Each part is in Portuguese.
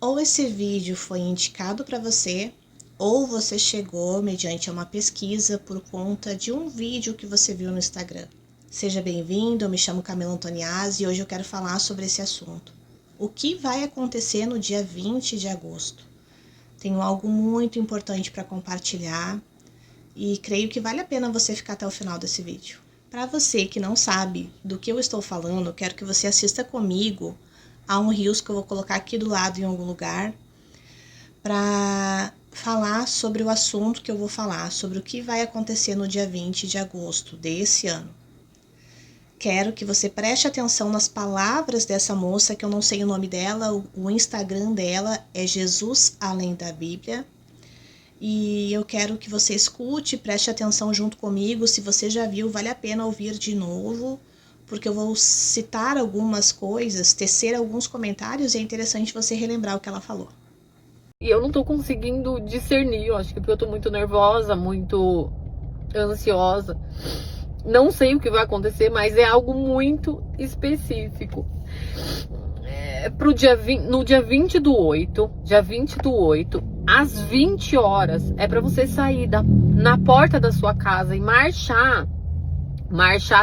Ou esse vídeo foi indicado para você, ou você chegou mediante uma pesquisa por conta de um vídeo que você viu no Instagram. Seja bem-vindo, eu me chamo Camila Antoniazzi e hoje eu quero falar sobre esse assunto. O que vai acontecer no dia 20 de agosto? Tenho algo muito importante para compartilhar e creio que vale a pena você ficar até o final desse vídeo. Para você que não sabe do que eu estou falando, eu quero que você assista comigo a um Reels que eu vou colocar aqui do lado em algum lugar para falar sobre o assunto que eu vou falar, sobre o que vai acontecer no dia 20 de agosto desse ano. Quero que você preste atenção nas palavras dessa moça, que eu não sei o nome dela, o Instagram dela é Jesus Além da Bíblia. E eu quero que você escute, preste atenção junto comigo. Se você já viu, vale a pena ouvir de novo, porque eu vou citar algumas coisas, tecer alguns comentários e é interessante você relembrar o que ela falou. E eu não tô conseguindo discernir, eu acho que porque eu tô muito nervosa, muito ansiosa. Não sei o que vai acontecer, mas é algo muito específico. No dia 20 do 8, às 20 horas, é pra você sair na porta da sua casa e marchar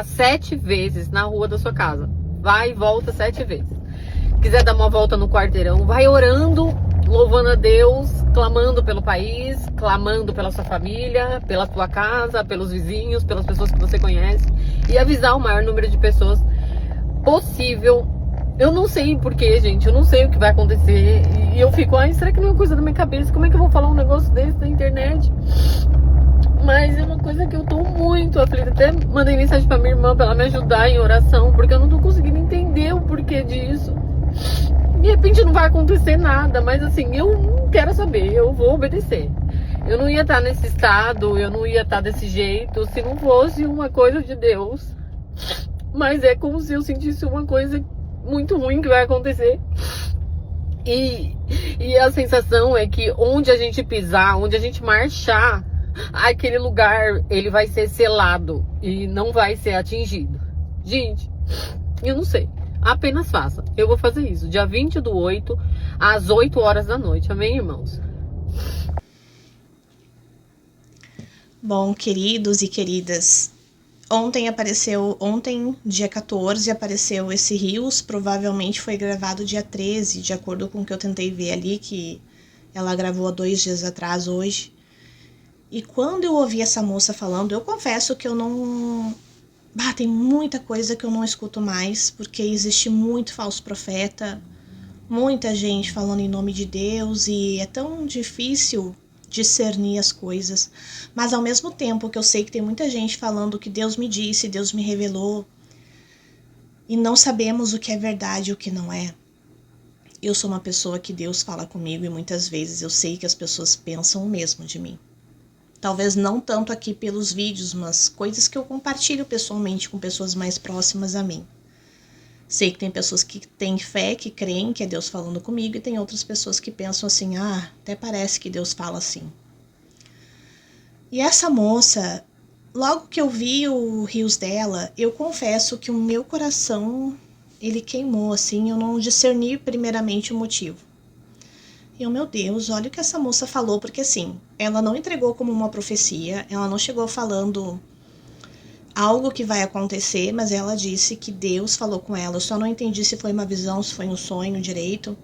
7 vezes na rua da sua casa. Vai e volta 7 vezes. Quiser dar uma volta no quarteirão, vai orando, louvando a Deus, clamando pelo país, clamando pela sua família, pela tua casa, pelos vizinhos, pelas pessoas que você conhece e avisar o maior número de pessoas possível. Eu não sei porquê, gente, eu não sei o que vai acontecer e eu fico, será que não é coisa da minha cabeça? Como é que eu vou falar um negócio desse na internet? Mas é uma coisa que eu tô muito aflita. Até mandei mensagem pra minha irmã pra ela me ajudar em oração, porque eu não tô conseguindo entender o porquê disso. De repente não vai acontecer nada, mas assim, eu não quero saber, eu vou obedecer. Eu não ia estar nesse estado, eu não ia estar desse jeito se não fosse uma coisa de Deus. Mas é como se eu sentisse uma coisa muito ruim que vai acontecer. E a sensação é que onde a gente pisar, onde a gente marchar, aquele lugar, ele vai ser selado e não vai ser atingido. Gente, eu não sei. Apenas faça. Eu vou fazer isso. Dia 20 do 8, às 8 horas da noite. Amém, irmãos? Bom, queridos e queridas, ontem, dia 14, apareceu esse Reels, provavelmente foi gravado dia 13, de acordo com o que eu tentei ver ali, que ela gravou há 2 dias atrás, hoje. E quando eu ouvi essa moça falando, eu confesso que eu não... tem muita coisa que eu não escuto mais, porque existe muito falso profeta, muita gente falando em nome de Deus, e é tão difícil discernir as coisas. Mas ao mesmo tempo que eu sei que tem muita gente falando que Deus me disse, Deus me revelou, e não sabemos o que é verdade e o que não é. Eu sou uma pessoa que Deus fala comigo e muitas vezes eu sei que as pessoas pensam o mesmo de mim. Talvez não tanto aqui pelos vídeos, mas coisas que eu compartilho pessoalmente com pessoas mais próximas a mim. Sei que tem pessoas que têm fé, que creem que é Deus falando comigo, e tem outras pessoas que pensam assim, até parece que Deus fala assim. E essa moça, logo que eu vi o Reels dela, eu confesso que o meu coração, ele queimou assim, eu não discerni primeiramente o motivo. E meu Deus, olha o que essa moça falou, porque assim, ela não entregou como uma profecia, ela não chegou falando algo que vai acontecer, mas ela disse que Deus falou com ela. Eu só não entendi se foi uma visão, se foi um sonho direito,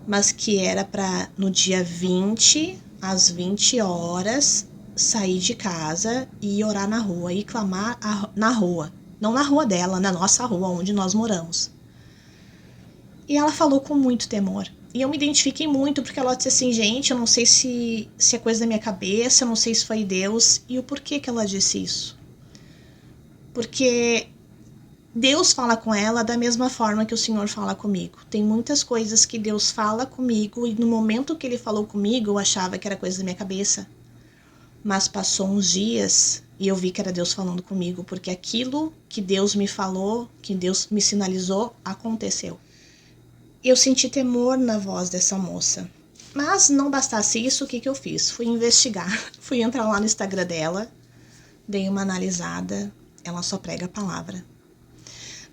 mas que era para no dia 20, às 20 horas, sair de casa e orar na rua e clamar na rua. Não na rua dela, na nossa rua, onde nós moramos. E ela falou com muito temor. E eu me identifiquei muito, porque ela disse assim, gente, eu não sei se é coisa da minha cabeça, eu não sei se foi Deus. E o porquê que ela disse isso? Porque Deus fala com ela da mesma forma que o Senhor fala comigo. Tem muitas coisas que Deus fala comigo, e no momento que Ele falou comigo, eu achava que era coisa da minha cabeça. Mas passou uns dias e eu vi que era Deus falando comigo, porque aquilo que Deus me falou, que Deus me sinalizou, aconteceu. Eu senti temor na voz dessa moça. Mas não bastasse isso, o que eu fiz? Fui investigar, fui entrar lá no Instagram dela, dei uma analisada, ela só prega a palavra.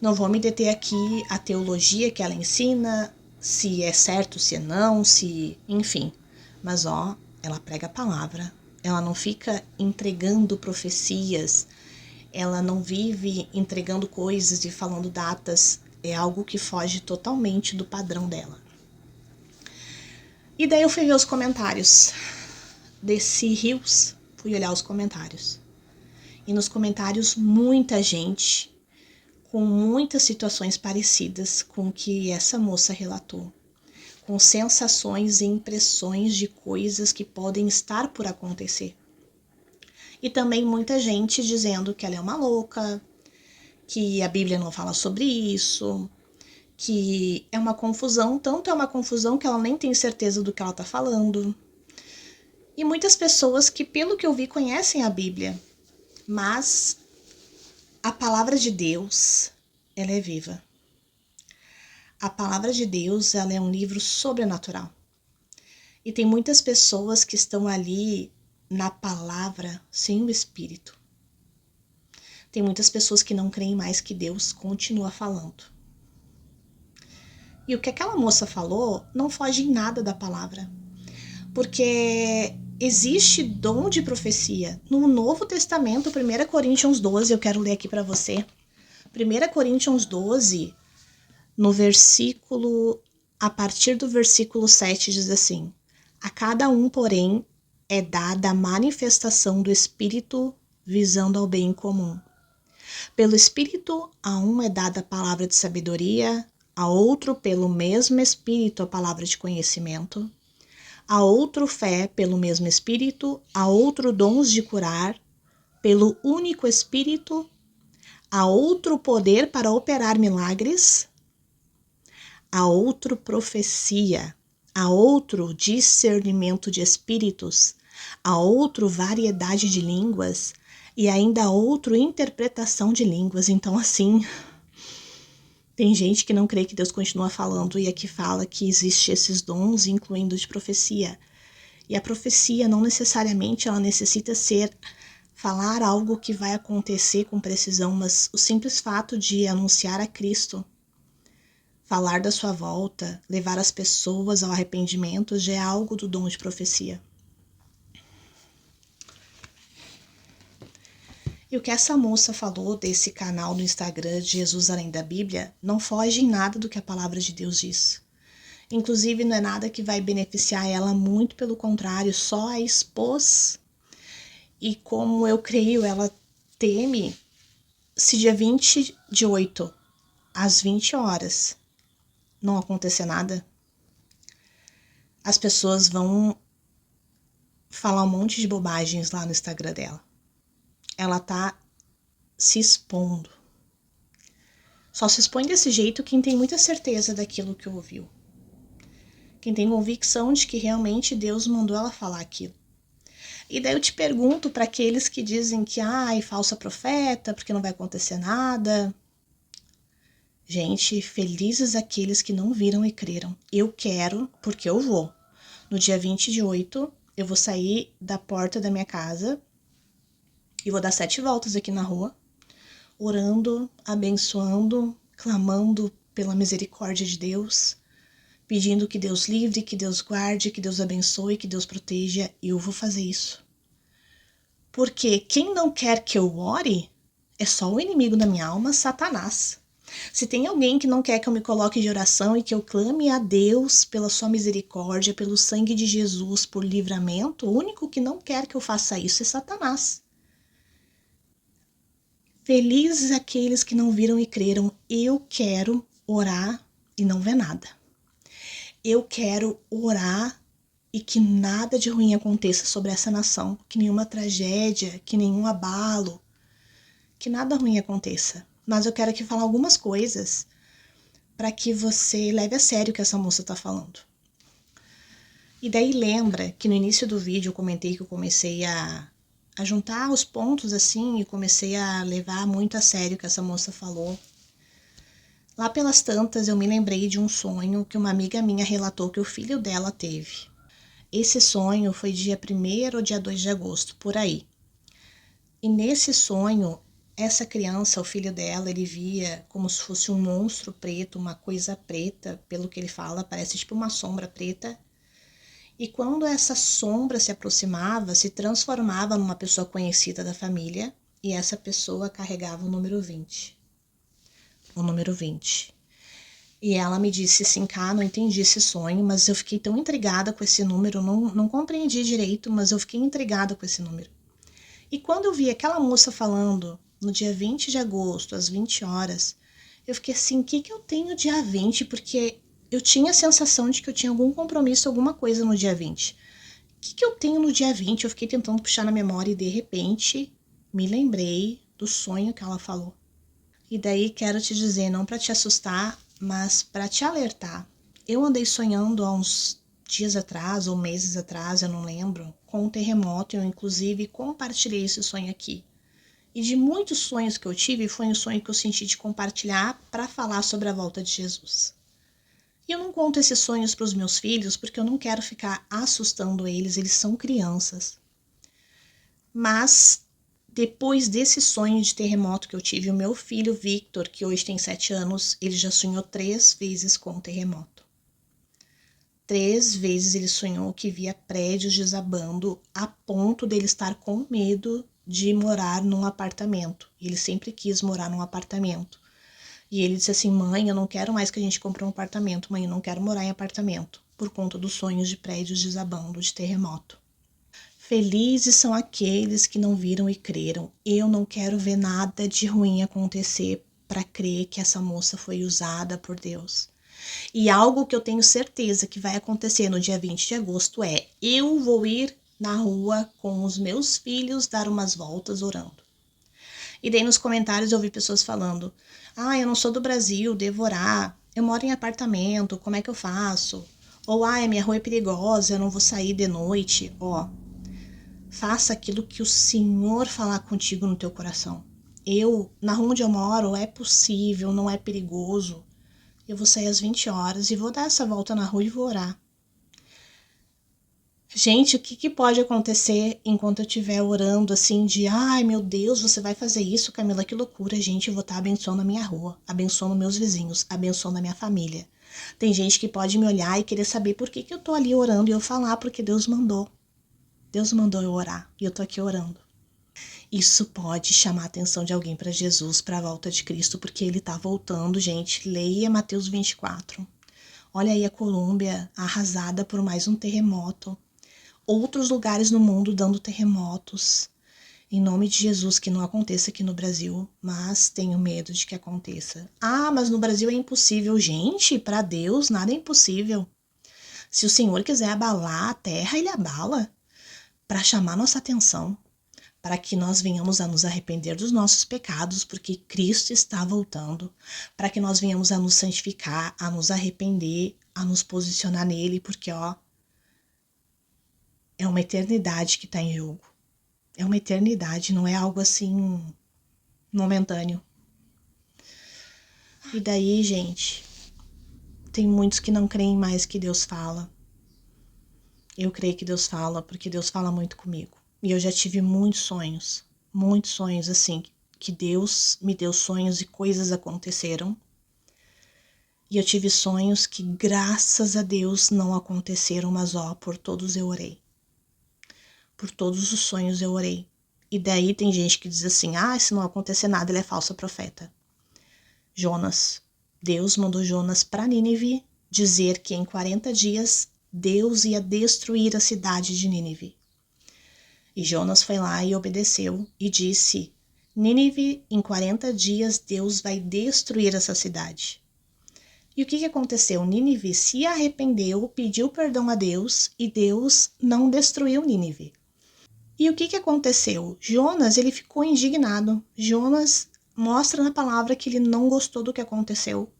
Não vou me deter aqui a teologia que ela ensina, se é certo, se é não, se... enfim. Mas ela prega a palavra, ela não fica entregando profecias, ela não vive entregando coisas e falando datas, é algo que foge totalmente do padrão dela. E daí eu fui ver os comentários desse Rios, fui olhar os comentários. E nos comentários muita gente com muitas situações parecidas com o que essa moça relatou, com sensações e impressões de coisas que podem estar por acontecer. E também muita gente dizendo que ela é uma louca, que a Bíblia não fala sobre isso, que é uma confusão, tanto é uma confusão que ela nem tem certeza do que ela está falando. E muitas pessoas que, pelo que eu vi, conhecem a Bíblia, mas a palavra de Deus, ela é viva. A palavra de Deus, ela é um livro sobrenatural. E tem muitas pessoas que estão ali na palavra sem o Espírito. Tem muitas pessoas que não creem mais que Deus continua falando. E o que aquela moça falou não foge em nada da palavra. Porque existe dom de profecia. No Novo Testamento, 1 Coríntios 12, eu quero ler aqui para você. 1 Coríntios 12, no versículo, a partir do versículo 7, diz assim: a cada um, porém, é dada a manifestação do Espírito visando ao bem comum. Pelo Espírito, a um é dada a palavra de sabedoria, a outro, pelo mesmo Espírito, a palavra de conhecimento, a outro fé pelo mesmo Espírito, a outro dons de curar, pelo único Espírito, a outro poder para operar milagres, a outro profecia, a outro discernimento de espíritos, a outro variedade de línguas e ainda a outro interpretação de línguas. Então, assim, tem gente que não crê que Deus continua falando e aqui fala que existe esses dons, incluindo de profecia. E a profecia não necessariamente ela necessita ser falar algo que vai acontecer com precisão, mas o simples fato de anunciar a Cristo, falar da sua volta, levar as pessoas ao arrependimento já é algo do dom de profecia. E o que essa moça falou desse canal no Instagram de Jesus Além da Bíblia não foge em nada do que a palavra de Deus diz. Inclusive não é nada que vai beneficiar ela, muito pelo contrário, só a expôs. E como eu creio, ela teme, se dia 28 às 20 horas não acontecer nada, as pessoas vão falar um monte de bobagens lá no Instagram dela. Ela tá se expondo. Só se expõe desse jeito quem tem muita certeza daquilo que ouviu. Quem tem convicção de que realmente Deus mandou ela falar aquilo. E daí eu te pergunto para aqueles que dizem que falsa profeta, porque não vai acontecer nada. Gente, felizes aqueles que não viram e creram. Eu quero, porque eu vou. No dia 28, eu vou sair da porta da minha casa e vou dar 7 voltas aqui na rua, orando, abençoando, clamando pela misericórdia de Deus, pedindo que Deus livre, que Deus guarde, que Deus abençoe, que Deus proteja. E eu vou fazer isso. Porque quem não quer que eu ore é só o inimigo da minha alma, Satanás. Se tem alguém que não quer que eu me coloque de oração e que eu clame a Deus pela sua misericórdia, pelo sangue de Jesus, por livramento, o único que não quer que eu faça isso é Satanás. Felizes aqueles que não viram e creram. Eu quero orar e não ver nada. Eu quero orar e que nada de ruim aconteça sobre essa nação, que nenhuma tragédia, que nenhum abalo, que nada ruim aconteça. Mas eu quero aqui falar algumas coisas para que você leve a sério o que essa moça está falando. E daí lembra que no início do vídeo eu comentei que eu comecei a juntar os pontos assim e comecei a levar muito a sério o que essa moça falou. Lá pelas tantas eu me lembrei de um sonho que uma amiga minha relatou que o filho dela teve. Esse sonho foi dia 1º ou dia 2 de agosto, por aí. E nesse sonho essa criança, o filho dela, ele via como se fosse um monstro preto, uma coisa preta, pelo que ele fala, parece tipo uma sombra preta. E quando essa sombra se aproximava, se transformava numa pessoa conhecida da família, e essa pessoa carregava o número 20. O número 20. E ela me disse assim, cá, não entendi esse sonho, mas eu fiquei tão intrigada com esse número, não compreendi direito, mas eu fiquei intrigada com esse número. E quando eu vi aquela moça falando no dia 20 de agosto, às 20 horas, eu fiquei assim, o que eu tenho dia 20? Porque eu tinha a sensação de que eu tinha algum compromisso, alguma coisa no dia 20. O que eu tenho no dia 20? Eu fiquei tentando puxar na memória e de repente me lembrei do sonho que ela falou. E daí quero te dizer, não para te assustar, mas para te alertar. Eu andei sonhando há uns dias atrás ou meses atrás, eu não lembro, com um terremoto. Eu inclusive compartilhei esse sonho aqui. E de muitos sonhos que eu tive, foi um sonho que eu senti de compartilhar para falar sobre a volta de Jesus. E eu não conto esses sonhos para os meus filhos porque eu não quero ficar assustando eles são crianças. Mas depois desse sonho de terremoto que eu tive, o meu filho Victor, que hoje tem 7 anos, ele já sonhou 3 vezes com o terremoto. 3 vezes ele sonhou que via prédios desabando a ponto dele estar com medo de morar num apartamento. Ele sempre quis morar num apartamento. E ele disse assim, mãe, eu não quero mais que a gente compre um apartamento. Mãe, eu não quero morar em apartamento. Por conta dos sonhos de prédios desabando, de terremoto. Felizes são aqueles que não viram e creram. Eu não quero ver nada de ruim acontecer para crer que essa moça foi usada por Deus. E algo que eu tenho certeza que vai acontecer no dia 20 de agosto é eu vou ir na rua com os meus filhos dar umas voltas orando. E daí nos comentários eu vi pessoas falando, eu não sou do Brasil, devo orar, eu moro em apartamento, como é que eu faço? Ou, a minha rua é perigosa, eu não vou sair de noite. Faça aquilo que o Senhor falar contigo no teu coração. Na rua onde eu moro, é possível, não é perigoso. Eu vou sair às 20 horas e vou dar essa volta na rua e vou orar. Gente, o que pode acontecer enquanto eu estiver orando assim de, meu Deus, você vai fazer isso, Camila, que loucura, gente, eu vou estar abençoando a minha rua, abençoando meus vizinhos, abençoando a minha família. Tem gente que pode me olhar e querer saber por que eu tô ali orando e eu falar, porque Deus mandou. Deus mandou eu orar e eu tô aqui orando. Isso pode chamar a atenção de alguém para Jesus, para a volta de Cristo, porque ele tá voltando, gente. Leia Mateus 24. Olha aí a Colômbia arrasada por mais um terremoto. Outros lugares no mundo dando terremotos. Em nome de Jesus, que não aconteça aqui no Brasil, mas tenho medo de que aconteça. Mas no Brasil é impossível. Gente, para Deus nada é impossível. Se o Senhor quiser abalar a terra, ele abala para chamar nossa atenção, para que nós venhamos a nos arrepender dos nossos pecados, porque Cristo está voltando, para que nós venhamos a nos santificar, a nos arrepender, a nos posicionar nele, porque é uma eternidade que está em jogo. É uma eternidade, não é algo assim momentâneo. E daí, gente, tem muitos que não creem mais que Deus fala. Eu creio que Deus fala, porque Deus fala muito comigo. E eu já tive muitos sonhos assim, que Deus me deu sonhos e coisas aconteceram. E eu tive sonhos que, graças a Deus, não aconteceram, mas por todos eu orei. Por todos os sonhos eu orei. E daí tem gente que diz assim, se não acontecer nada, ele é falso profeta. Jonas, Deus mandou Jonas para Nínive dizer que em 40 dias Deus ia destruir a cidade de Nínive. E Jonas foi lá e obedeceu e disse, Nínive, em 40 dias Deus vai destruir essa cidade. E o que aconteceu? Nínive se arrependeu, pediu perdão a Deus e Deus não destruiu Nínive. E o que aconteceu? Jonas, ele ficou indignado. Jonas mostra na palavra que ele não gostou do que aconteceu.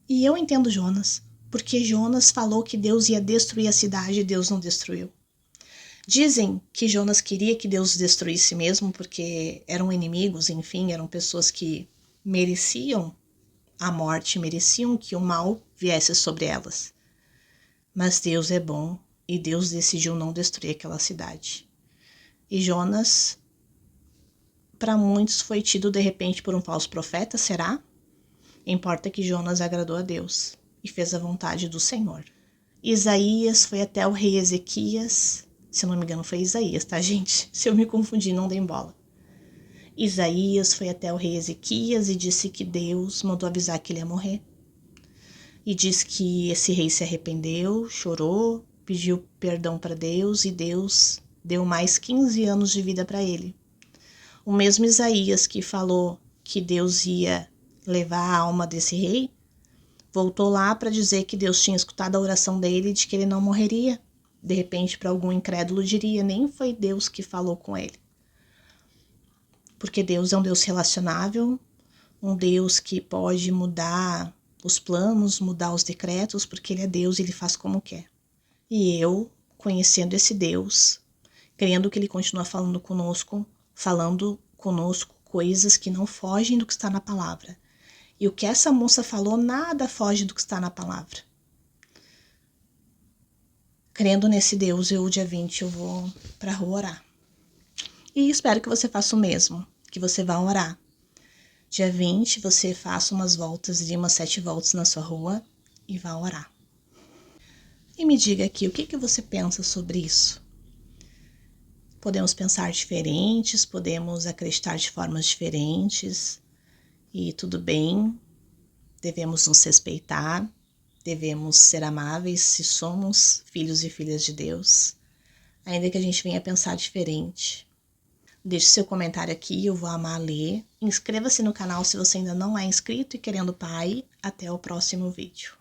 E eu entendo Jonas, porque Jonas falou que Deus ia destruir a cidade e Deus não destruiu. Dizem que Jonas queria que Deus destruísse mesmo, porque eram inimigos, enfim, eram pessoas que mereciam a morte, mereciam que o mal viesse sobre elas. Mas Deus é bom e Deus decidiu não destruir aquela cidade. E Jonas para muitos foi tido de repente por um falso profeta, será? Importa que Jonas agradou a Deus e fez a vontade do Senhor. Isaías foi até o rei Ezequias, se eu não me engano foi Isaías, tá, gente? Se eu me confundir, não deem bola. Isaías foi até o rei Ezequias e disse que Deus mandou avisar que ele ia morrer. E diz que esse rei se arrependeu, chorou, pediu perdão para Deus e Deus deu mais 15 anos de vida para ele. O mesmo Isaías que falou que Deus ia levar a alma desse rei, voltou lá para dizer que Deus tinha escutado a oração dele e de que ele não morreria. De repente, para algum incrédulo diria, nem foi Deus que falou com ele. Porque Deus é um Deus relacionável, um Deus que pode mudar os planos, mudar os decretos, porque ele é Deus e ele faz como quer. E eu, conhecendo esse Deus, crendo que ele continua falando conosco coisas que não fogem do que está na palavra. E o que essa moça falou, nada foge do que está na palavra. Crendo nesse Deus, dia 20 eu vou para a rua orar. E espero que você faça o mesmo, que você vá orar. Dia 20 você faça umas voltas, umas 7 voltas na sua rua e vá orar. E me diga aqui, o que você pensa sobre isso? Podemos pensar diferentes, podemos acreditar de formas diferentes e tudo bem, devemos nos respeitar, devemos ser amáveis se somos filhos e filhas de Deus, ainda que a gente venha pensar diferente. Deixe seu comentário aqui, eu vou amar ler. Inscreva-se no canal se você ainda não é inscrito e querendo Pai. Até o próximo vídeo.